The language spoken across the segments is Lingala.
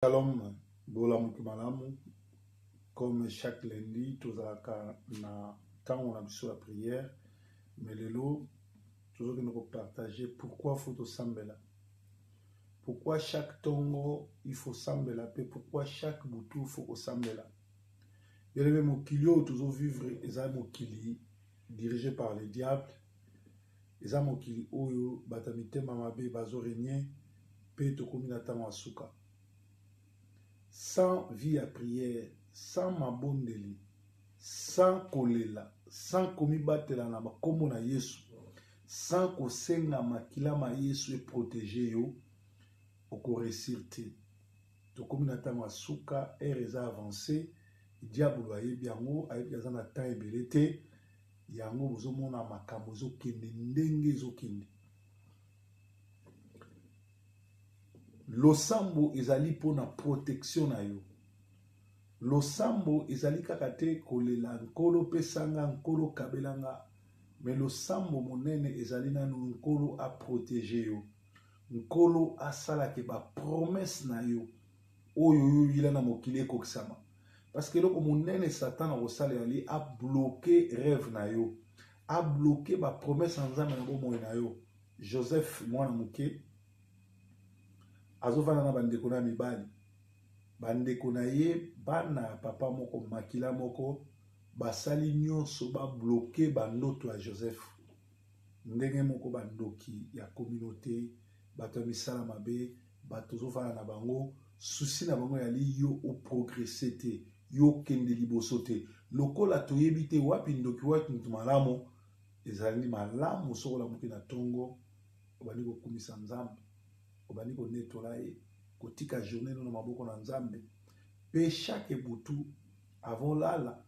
Shalom, Bola Malamu, comme chaque lundi, tous na temps on a besoin la prière, mais le lot, toujours que nous partager pourquoi il faut s'embêler. Pourquoi chaque tongo il faut s'embêler, pourquoi chaque boutou il faut s'embêler. Il y a même Mokilio, toujours vivre, ils ont Mokili dirigé par le diable, ils ont Mokili Oyo, Batamite Mamabe, Bazo Régné, Pe Tokomina Tamasuka. Sans vie à prière, sans mabondeli, sans kolela, sans komibatela na makombo na Yesu, sans kosenga makila ma Yesu et protéger yo, okoresir te. Tokomi na tango asuka, eza avancé, diable ayebi yango, ayebi aza na temps ebele te, yango bozomona makambo ezokende ndenge ezokende. Losambo ezali pona protection na yo. Losambo ezali kaka te kolela nkolo pesanga nkolo kabelanga, mais losambo monene ezali nanu nkolo a protéger yo. Nkolo asala ke ba promesse na yo oyo yila na mokili ekokisama. Parce que loko monene Satan na kosala yali a bloqué rêve na yo, a bloqué ba promesse nzambe na bomoi na yo. Joseph mwana moke azovana na bandeko na mibali, bandeko na ye bana papa moko makila moko basali nyonso ba bloqué bandoto ya Joseph. Ndenge moko bandoki ya communauté, bato ya misala mabe, bato zovana na bango, souci na bango yali yo o progresser te, yo kende liboso te. Lokola toyebi te wapi ndoki wapi mutu malamu, ezali malamu sokola moki na tongo, obani kokumisa nzambe, obani konetola ye, kotika journée no na maboko na nzambe. Pe chaque boutou avant lala,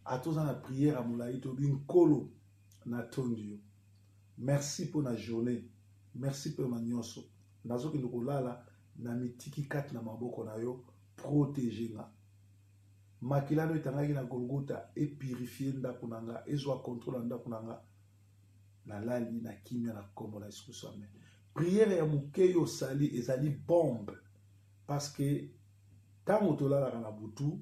atoza na prière à moulaï to binkolo na tondio. Merci pour la journée, merci pour ma nyonso. Nazo ki ndoko lala na mitiki kat na maboko na yo, protéger nga. Makila no etangaki na Golgotha et purifier ndako na nga, ezwa contrôle ndako na nga. Na lali na kimia na kombo na Yesu Kristo amen. Prière ya mukeyo sali ezali bombe, parce que tango tolalaka na butu,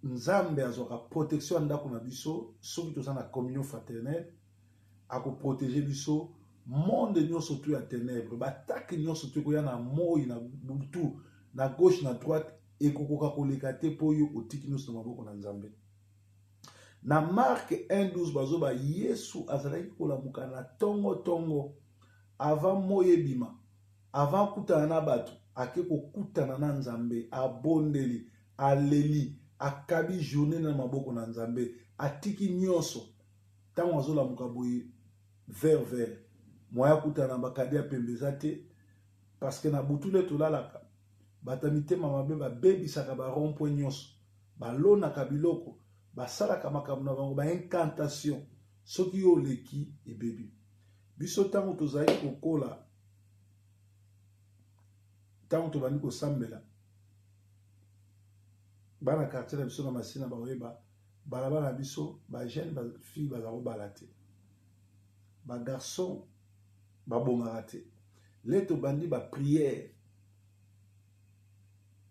nzambe azwaka protection ndako na biso, soki toza na communion fraternelle, ako protéger biso, monde nyonso tu ya ténèbres, batake nyonso tu koya na moi na butu, na gauche na droite, ekokoka koleka te po yo otiki nyonso na maboko na nzambe. Na Mark 1:12 bazoba Yesu azalaki kolamuka na tongo tongo, avant moye bima, avant kutana na bato, ake kokutana na nzambe, abondeli, aleli, akabi journée na maboko na nzambe, atiki nyonso, tango azolamuka boye vers, moya kutana bakadi ya pembeza te, parce que na butu le tolalaka, batamite mamabe babebisaka ba rond-point nyonso, balonaka biloko, basalaka makambo na bango, ba incantation, soki yo leki ebebi. Biso tango tozali kokola, tango tobandi kosambela, bana quartier na biso na masina baoyeba, balabala biso, ba jeune, ba fille bazako balate, ba garçon, ba bongate. Le tobandi ba prière,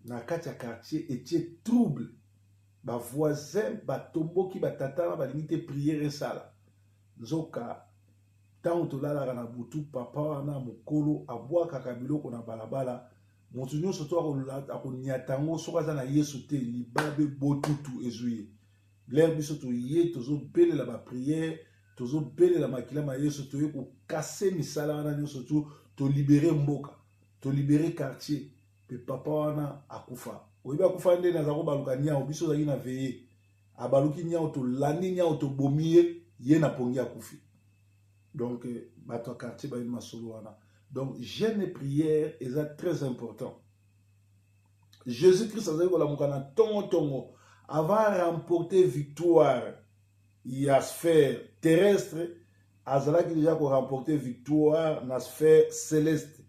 na kati ya quartier, etie trouble, ba voisin, ba tomboki, ba tatana, ba limite prière esala. Nzoka, tango tolalaka na butu, papa wana mokolo, abwaka kabiloko na balabala, motu nyonso to akoniatango, soka aza na Yesu te, libabe botutu ezuye. L'air biso to ye, tozo bele la ba prière, tozo bele la makila ma Yesu, to ye ko kase misala wana nyonso to libere mboka, to libere quartier, pe papa wana akufa. Oyebi akufa nde na zako baluka nyao, biso zaki na veye, abaluki nyao to landi nyao to bomiye, ye na pongi akufi. Donc, bato quartier ba ma solo wana. Donc, jeûne et prière est très important. Jésus-Christ a dit que tongo avant de remporter victoire, il y a sphère terrestre, azala qui déjà remporter victoire dans la sphère céleste.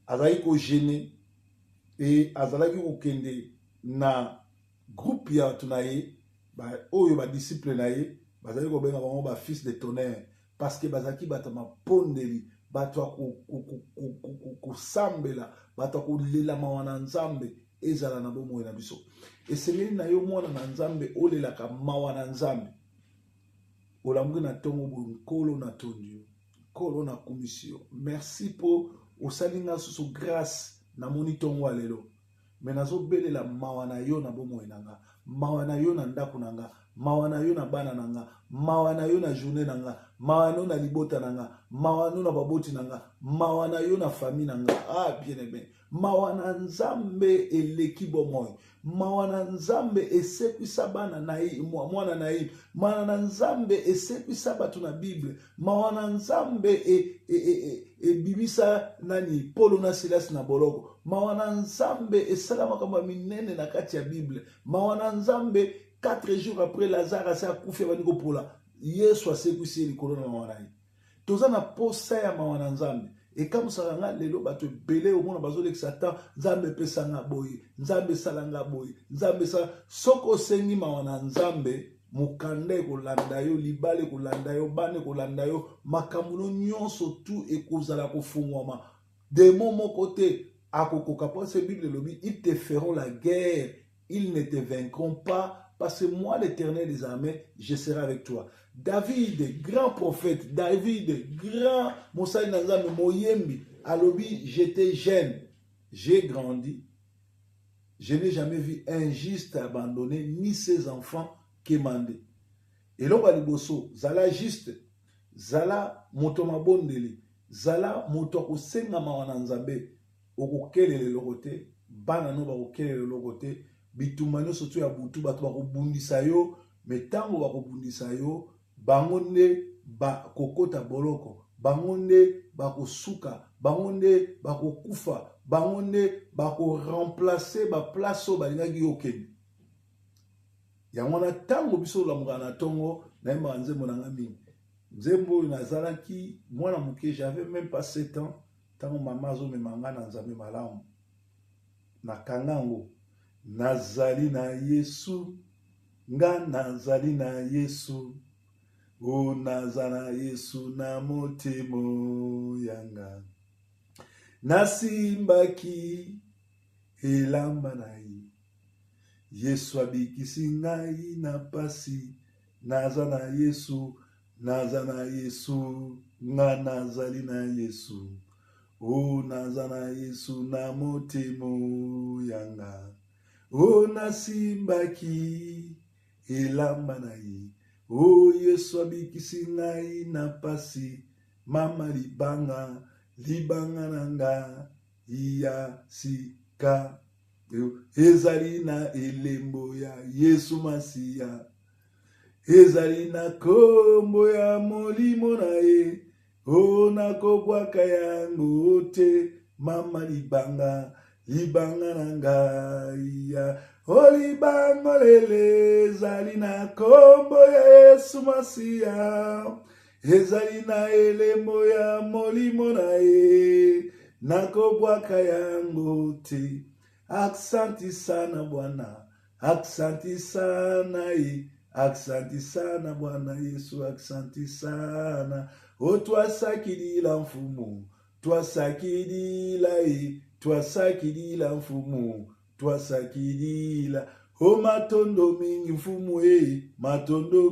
Azala qui gêné et azala qui kende na groupe ya tunaye, ba oyo ba disciple naye, bazali ko benga bango ba fils de tonnerre, parce que bazaki batama pondeli, bato kusambela bato kulela mawa na nzambe ezala na bomoi na biso esengeli na yo mwana na nzambe olelaka mawa na nzambe olamuki na ntongo boye nkolo na tondi yo nkolo na kumisi yo merci mpo osali nga susu grâce namoni ntongo ya lelo me nazobelela mawa na yo na bomoi na nga mawa na yo na ndako na nga mawa na yo na bana na nga mawa na yo na journée na nga mawa na yo na libota na nga mawa na yo na baboti na nga mawa na yo na famille na nga bien aimé mawa na nzambe eleki bomoi mawa na nzambe esekwisa bana na mwana na ye mawa na nzambe esekwisa bato na bible mawa na nzambe ebimisa nani Paulo na Silas na boloko mawa na nzambe esala makambo minene na kati ya bible mawa na nzambe 4 jours après Lazare asa akufi abandi kopola Yesu asekwisi likolo na mawa na ye toza na posa ya mawa na nzambe ekamusaka nga lelo bato ebele omona bazolekisa ta nzambe epesanga boye nzambe esalanga boye nzambe esala soki osengi mawa na nzambe mokanda ekolanda yo libala ekolanda yo bana ekolanda yo makambo nyonso tu ekozala kofungwama demo moko te akokoka mpo bible elobi ils te feront la guerre ils ne te vaincront pas parce que moi l'Éternel des armées je serai avec toi. David, grand prophète, David, grand Moussa Nzambe Moyembi, alobi, j'étais jeune, j'ai grandi, je n'ai jamais vu un juste abandonné, ni ses enfants quémander. Et là, baliboso, zala juste, zala motoma bondeli, zala motoko senga mawana nzambe, okokelele lokote, bana no bakokelele lokote, bitumano sotu ya butu bato bakobundisa yo, metango bakobundisa yo, bango nde bakokota boloko bango nde bakosuka bango nde bakokufa bango nde bakoremplace baplace oyo balingaki yo okende yango na ntango biso olamuka na ntongo nayembaka nzembo na nga mingi nzembo oyo nazalaki mwana moke j'avais même pas 7 ans ntango mama azomema nga na nzambe malamu nakanga yango nazali na Yesu nga nazali na Yesu o naza na Yesu na motemo yanga nasimbaki elamba na ye Yesu abikisi ngai na pasi naza na Yesu nga nazali na Yesu o naza na Yesu na motemo yanga o nasimbaki elamba na ye o Yesu abikisi ngai na pasi mama libanga na nga ya sika ezali na elembo ya Yesu Masiya ezali na kombo ya molimo na ye o nakobwaka yango te mama libanga na ngai ya olibango lele ezali na kombo ya Yesu Masiya ezali na elembo ya molimo na ye nakobwaka yango te aksanti sana Bwana aksanti sana ye aksanti sana Bwana Yesu aksanti sana o twasakilila mfumu twasakilila ye twasakilila mfumu twasakilila o matondo mingi mfumu matondo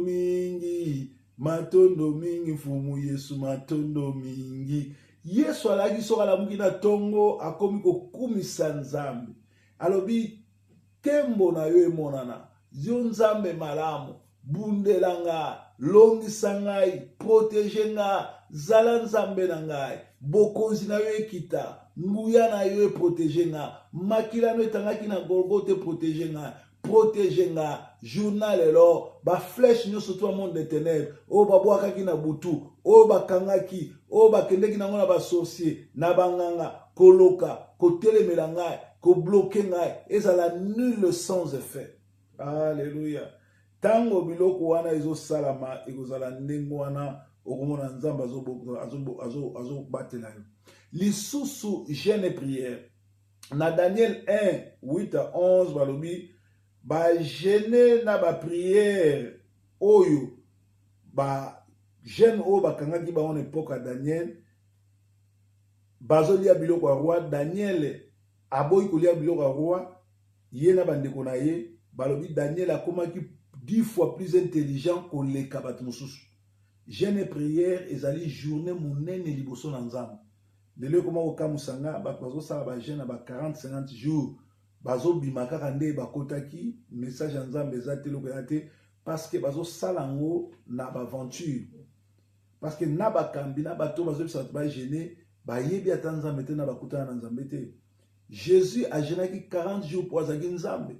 mingi mfumu Yesu matondo mingi Yesu alaki soka la muki na tongo akomi kokumisa nzambe alobi tembo na yo emonana yo nzambe malamu bundela nga longisa ngai protege nga zala nzambe na ngai bokonzi na yo ekita nguya na yo protege nga makila no etangaki na Golgotha protege nga journal elo ba flèche nyonso to monde de ténèbres o babwakaki na butu o bakangaki o bakendeki nango na basorcier na banganga koloka kotelemela ngai kobloke ngai ezala nul sans effet. Alléluia. Tango biloko wana ezosalama ekozala ndenge wana okomona nzambe azobatela yo lisusu jeûne et prière na Daniel 1:8-11 balobi ba jeûne na ba prière oyo ba jeûne oyo bakangaki bango na époque ya Daniel bazolia biloko ya roi. Daniel aboyi kolia biloko ya roi, ye na bandeko na ye balobi Daniel akomaki 10 fois plus intelligent koleka bato mosusu. Jeûne et prière ezali journée monene liboso na Nzambe. Lelo ekoma kokamusanga bato bazosala ba jeûne ba 40-50 jours, bazobima kaka nde bakotaki message ya Nzambe eza te eloko ya te, parce que bazosala yango na baventure, parce que na bakambi na bato bazobisa bato bagene bayebi ata Nzambe te na bakutana na Nzambe te. Jésus ajenaki 40 jours po azalaki Nzambe.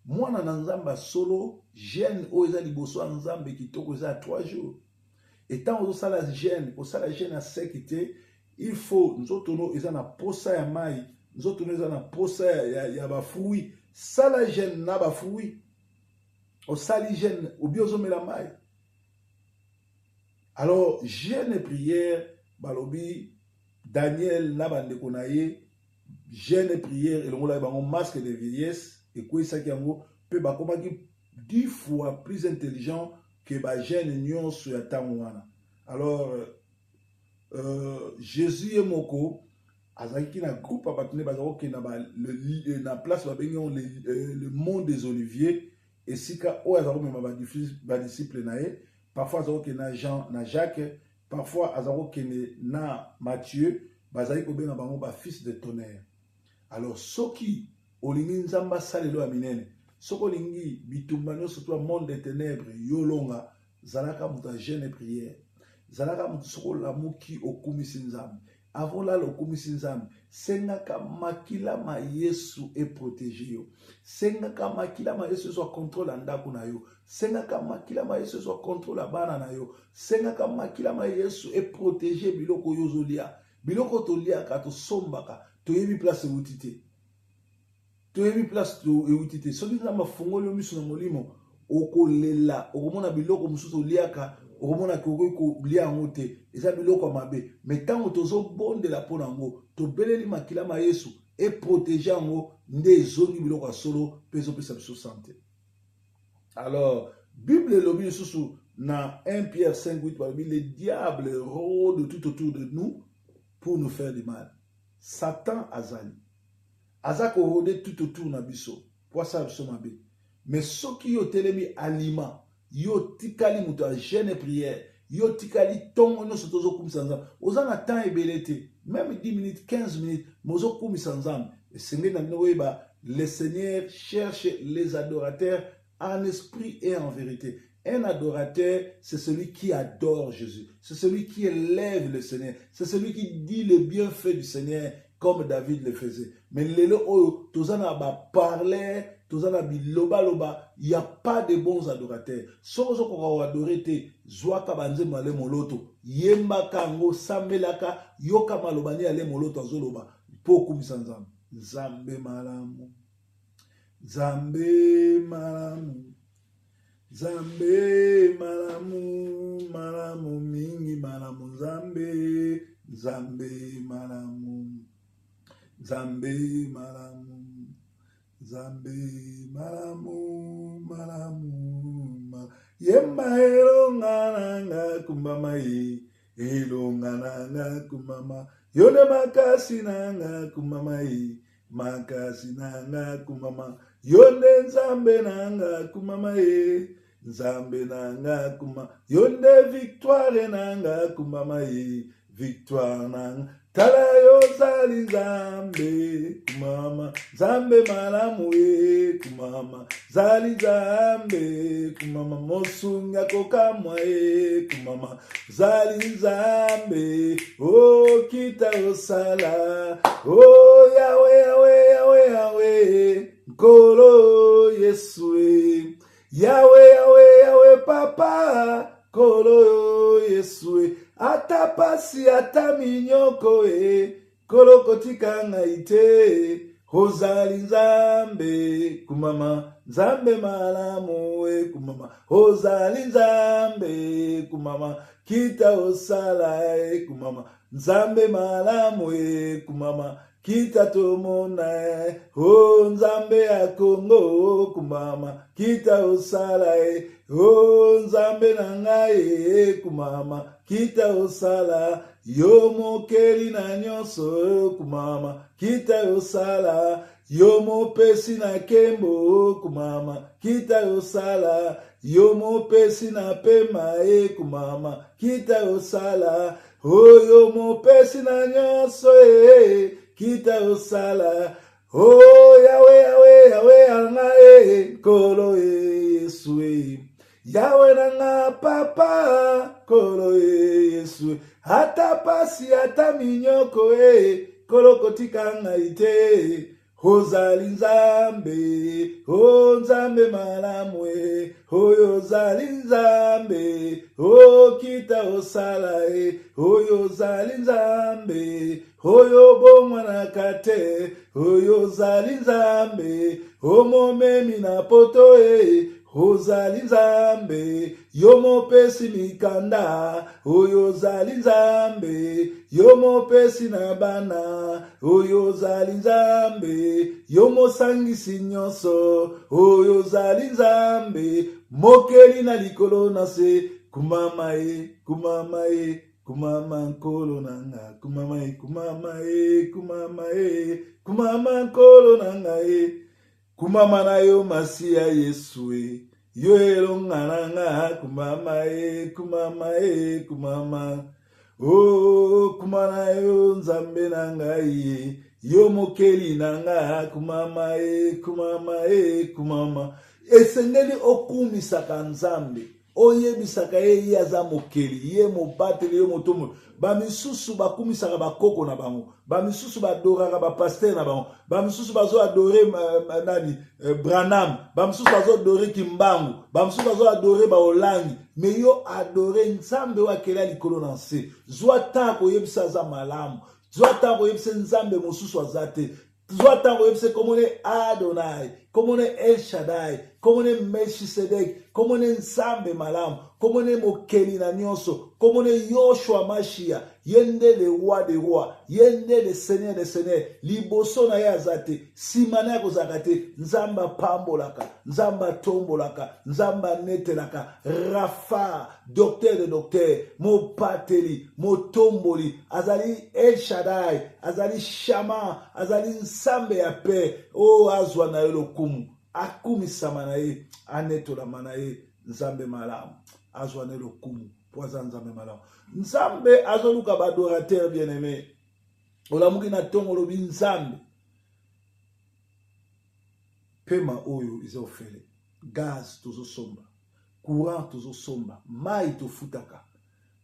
Mwana na Nzambe solo jeûne oyo eza liboso ya Nzambe kitoko eza 3 jours. Et tant ozosala jeûne, osala jeûne à sec te, il faut nzotono eza na posa ya mai, nzotono eza na posa ya bafui, sala jeûne na bafui. Osali jeûne obi ozomela mai. Alors jeûne et prière balobi Daniel na bandeko na ye, jeûne et prière elongola bango masque de vieillesse et kwesaki yango pe bakomaki 10 fois plus intelligent que ba jeûne nyonso ya tango wana. Alors Jésus et moko azaki na groupe abatune bazako na ba na place ba bengi le mont des Oliviers et sika o azako mema ba disciple na ye, parfois azako na Jean na Jacques, parfois azako na Matthieu, bazali ko benga bango ba fils de tonnerre. Alors soki olingi Nzamba salelo ya minene, soko olingi bitumba nyonso to monde des ténèbres yolonga, zalaka muta jeûne et prière. Zalaka mutu soko lamuki okumisi Nzambe. Avant là okumisi Nzambe, sengaka makila ma Yesu e protéger yo. Sengaka makila ma Yesu so contrôle ndako na yo. Sengaka makila ma Yesu so contrôle bana na yo. Sengaka makila ma Yesu e protéger biloko yo zolia. Biloko to lia ka to sombaka, to yebi place utite. To yebi place to utite. So Nzamba fungolo miso na molimo, okolela, okomona biloko mususu liaka. Okomona ko lia yango te, eza biloko mabe, mais tango tozobondela mpo nango tobeleli makila ma Yesu e protéger yango nde ezongi biloko ya solo mpe ezopesa biso santé. Alors Bible elobi lisusu na 1 Pierre 5:8 balobi le diable rôde tout autour de nous pour nous faire du mal. Satan azali azako rôde tout autour na biso po asala biso mabe, mais soki yo telemi aliment yo tikali muto a jeûne et prière, yo tikali tongo nyonso tozo kumisa Nzambe, oza na temps ebele te, même 10 minutes 15 minutes mozo kumisa Nzambe. Esengeli na bino oyeba, le Seigneur cherche les adorateurs en esprit et en vérité. Un adorateur, c'est celui qui adore Jésus, c'est celui qui élève le Seigneur, c'est celui qui dit le bienfait du Seigneur comme David le faisait. Mais lelo oyo tozana ba parler, tozana biloba loba, il y a pas de bons adorateurs. Sozo ko adorer te, zwaka banze male moloto, yemba kango sambelaka, yoka malobani ale moloto azoloba, po kumisa Nzambe. Nzambe malamu. Nzambe malamu. Nzambe malamu, malamu mingi malamu Nzambe, Nzambe malamu. Nzambe malamu, Nzambe malamu, malamu. Yemba elonga nanga kumbama ye, elonga nanga kumbama. Yone makasi nanga kumbama ye, makasi nanga kumbama. Yone Nzambe nanga kumbama ye, Nzambe nanga kumbama. Yone victoire nanga kumbama ye, victoire nanga. Tala yo zali Nzambe kumama, Nzambe malamu ye kumama, zali Nzambe kumama, mosunga kokamwa ye kumama, zali Nzambe, oh kita osala, oh Yahweh, Yahweh, Yahweh, Yahweh, Nkolo Yesu e, Yahweh, Yahweh, Yahweh Papa, Nkolo Yesu e. Ata pasi ata minyoko e, kolo kotika ngai te, ozali Nzambe kumama, Nzambe malamu e kumama, ozali Nzambe kumama, kita osala e kumama, Nzambe malamu e kumama, kita tomona e, o Nzambe ya Kongo kumama, kita osala e, o Nzambe na ngai e kumama, kita osala, yo mokeli na nyonso kumama kita yosala, yo mopesi na kembo kumama kita yosala, yo mopesi na pema kumama kita yosala, yo mopesi na nyonso kita yosala. Oh Yahweh, Yahweh, Yahweh anga kolo Yesu Yahweh nanga papa kolo Yesu hata pasi hata minyoko kolo kotikanga ite ozali nzambe o nzambe malamu oyo zali nzambe o kita osala oyo zali nzambe oyo bomwana kate oyo zali nzambe o momemi na poto ozali nzambe yo mopesi mikanda oyo zali nzambe yo mopesi na bana oyo zali nzambe yo mosangisi nyonso oyo zali nzambe mokeli na likolo na se kumama kumama kumama nkolo nanga kumama kumama kumama kumama nkolo nanga kumama na yo masia Yesu yo elonga kumama kumama kumama oh kumana yo nzambe nanga yo mokeli nanga kumama kumama kumama esengeli okumisaka nzambe oyebisaka ye aza mokeli ye mobateli ye motomo bamisusu bakumisaka bakoko na bango bamisusu badoraka bapaster na bango bamisusu bazo adore nani Branham bamisusu bazo adore Kimbangu bamisusu bazo adore baolangi me yo adore nzambe wakela likolo na nse zwa tako yebisa za malamu zwa tako yebisa nzambe mosusu azate zwa tako yebisa komone Adonai komone El Shaddai komone Melchisedek komone nzambe malamu komone mokeli na nyonso komone Yoshua Mashia yende le roi des rois yende le seigneur des seigneurs liboso na ya azate simana ya kozakate nzamba pambolaka nzamba tombolaka nzamba netelaka Rafa docteur de docteur mopateli motomboli azali El Shaddai azali Shama azali nzambe ya paix o azwa na yo lokumu akumisama na ye anetolama na ye nzambe malamu azwa na yo lokumu poza nzambe malamu nzambe azoluka badorateur bien aimé olamuki na tongo lobi nzambe pema oyo iza ofele gaz tozosomba courant tozosomba mai tofutaka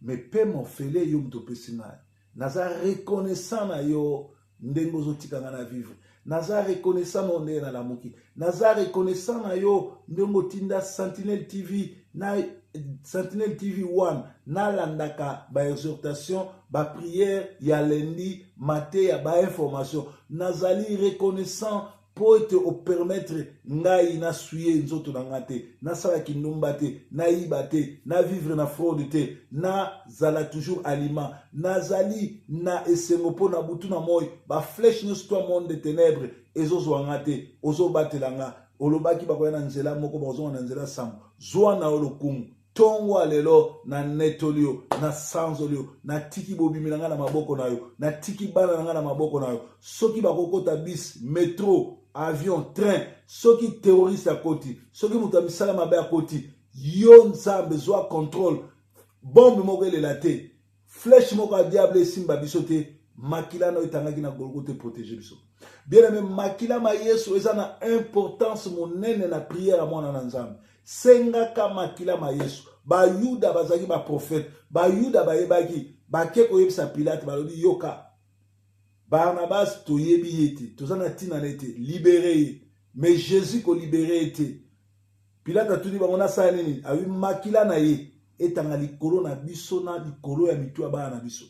me pema ofele yo mtopesi naye naza reconnaissant na yo ndenge ozotikanga na vivre naza reconnaissant na ndenge na lamuki naza reconnaissant na yo ndenge otinda Sentinelle TV na Sentinelle TV 1 nalandaka ba exhortation ba prière ya lundi matin ya ba information nazali reconnaissant pour te permettre ngai na suye nzoto na ngate na sala kindumba te na iba te na vivre na fraude te na zala toujours aliment nazali na esengo po na butu na moy ba flèche nyonso to monde de ténèbres ezozwa ngate ozobatela olobaki bakoya na nzela moko bazonga na nzela sambo zwa na olokumu tongo alelo na netolio na sanzolio na tiki bobimila nga na maboko na yo na tiki bana nga na maboko na yo soki bakokota bis métro avion train soki terroriste à koti soki muta misala mabe à koti yo nzambe zwa contrôle bombe moko elela te flèche moko a diable simba biso te makila no itangaki na Golgotha protéger biso bien aimé makila ma Yesu eza na importance monene na prière à mwana na nzambe sengaka makila ma Yesu ba yuda bazaki ba prophète ba yuda bayebaki bakeko yebisa Pilate balobi yoka Barnabas toyebi yete tozana tina nete libéré mais Jésus ko libéré ete Pilate atuni bango na sa nini awi makila na ye etanga likolo na biso na likolo ya mitu ya bana na biso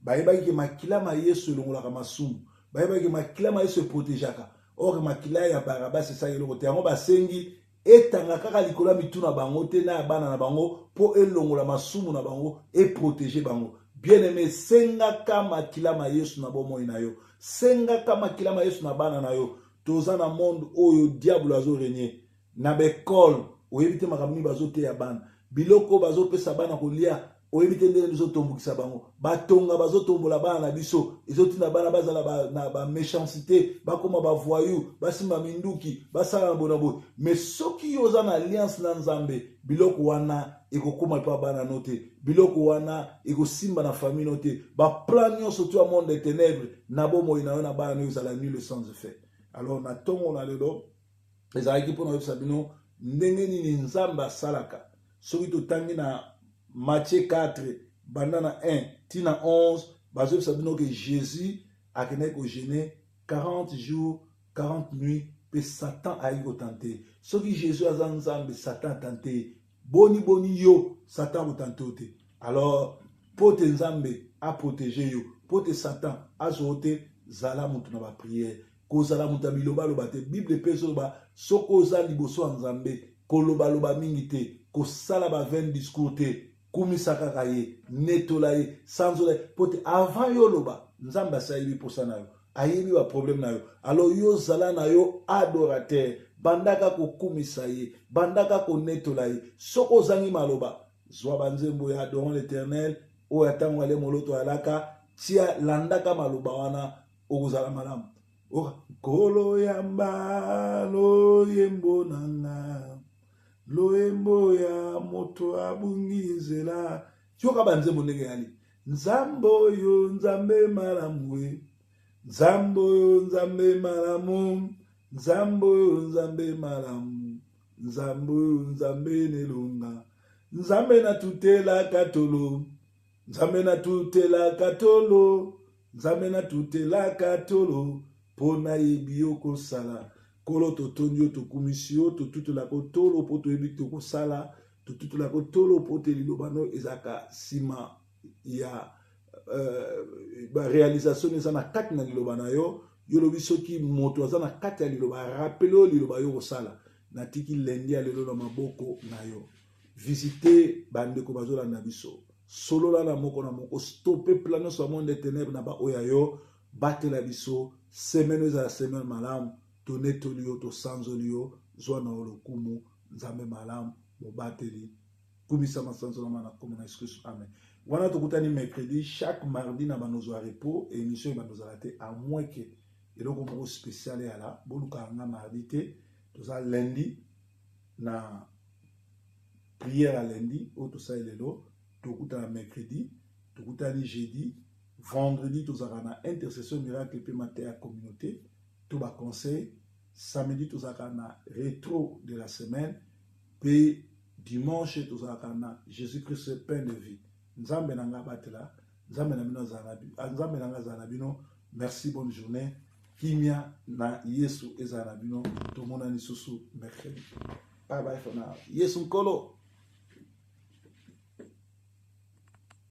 bayebaki ke makila ma Yesu elongolaka masumu bayebaki ke makila ma Yesu eprotégeaka or makila ya Barnabas esa eloko te yango basengi etanga kaka likolo ya mitu na bango te na bana na bango po elongola masumu na bango et protéger bango bien aimé sengaka makila ma Yesu na bomoi na yo sengaka makila ma Yesu na bana na yo toza na monde oyo diable azo régner na bekol oyebite makamni bazo te ya bana biloko bazo pesa bana kolia oyebite ndenge bizotombokisa bango batonga bazotombola bana na biso ezotinda bana bazala na baméchanceté bakoma bavoyu basimba minduki basala na bona boye mais soki yo oza na alliance na nzambe biloko wana ekokoma epa bana no te biloko wana ekosimba na famille no te baplan nyonso to ya monde de ténèbres na bomoi na yo na bana no ezala nul sans effet. Alors na ntongo na lelo ezalaki mpona oyebisa bino ndenge nini nzambe asalaka soki totangi na Matthieu 4 banda na 1 tina 11 bazobisa bino ke Jésus akendaki kogene 40 jours 40 nuits pe Satan ayi kotante soki Jésus aza nzambe Satan atante boni yo Satan kotante yo te. Alors po te nzambe aprotege yo po te Satan azwa te zala mutu na bapriere kozala mutu ya bilobaloba te. Bible mpe ezoloba soki oza liboso ya nzambe kolobaloba mingi te kosala ba vain discours te kumisa kaka ye netola ye sanzola ye po te avant yo loba nzambe asayebi posa na yo ayebi ba problème na yo. Alors yo zala na yo adorateur bandaka kokumisa ye bandaka konetola ye soki ozangi maloba zwa banzembo ya adorons l'éternel oyo atango ale moloto alaka tia landaka maloba wana okozala malamu. Kolo yamba loyembo nanga loyembo ya moto abungi nzela yoka banzembo ndenge yali nzambe oyo nzambe malamu we nzambe oyo nzambe malamu nzambe oyo nzambe malamu nzambe oyo nzambe nelonga nzambe natutela katolo nzambe natutela katolo nzambe natutela katolo pona yebi yo kosala kolo totondi yo tokumisi yo totutela kotolo po toyebi tokosala totutela kotolo po te liloba no ezaka nsima ya baréalisation eza na kati na liloba na yo yolobi soki moto aza na kati ya liloba arapele oyo liloba yo kosala natiki lendi ya lelo na maboko na yo. Visite bandeko bazolanda biso solola na moko stoppe plan nyonso ya monde de ténèbres na baoyo yo batela biso semaine ezala semaine malamu tonetoli yo tosanzoli yo zwa na lokumu nzambe malamu mobateli kumisa masanzolama na kombo na Yesu Kristo amen. Wana tokutani mercredi chaque mardi na banozwa repos émission banozala te à moins que eloko moko spécial yala boluka nga mardi te toza lundi na prière à lundi oyo tosali lelo tokutana mercredi tokutani jeudi vendredi tozalaka na intercession miracle mpe mateya communauté to baconseil samedi tozalaka na rétro de la semaine mpe dimanche tozalaka na Jésus Christ pain de vie. Nzambe nanga batela nzambe na bino nzambe nanga azala na bino. Merci, bonne journée. Kimia na Yesu ezala na bino tomonani susu mercredi. Bye bye for now. Yesu nkolo.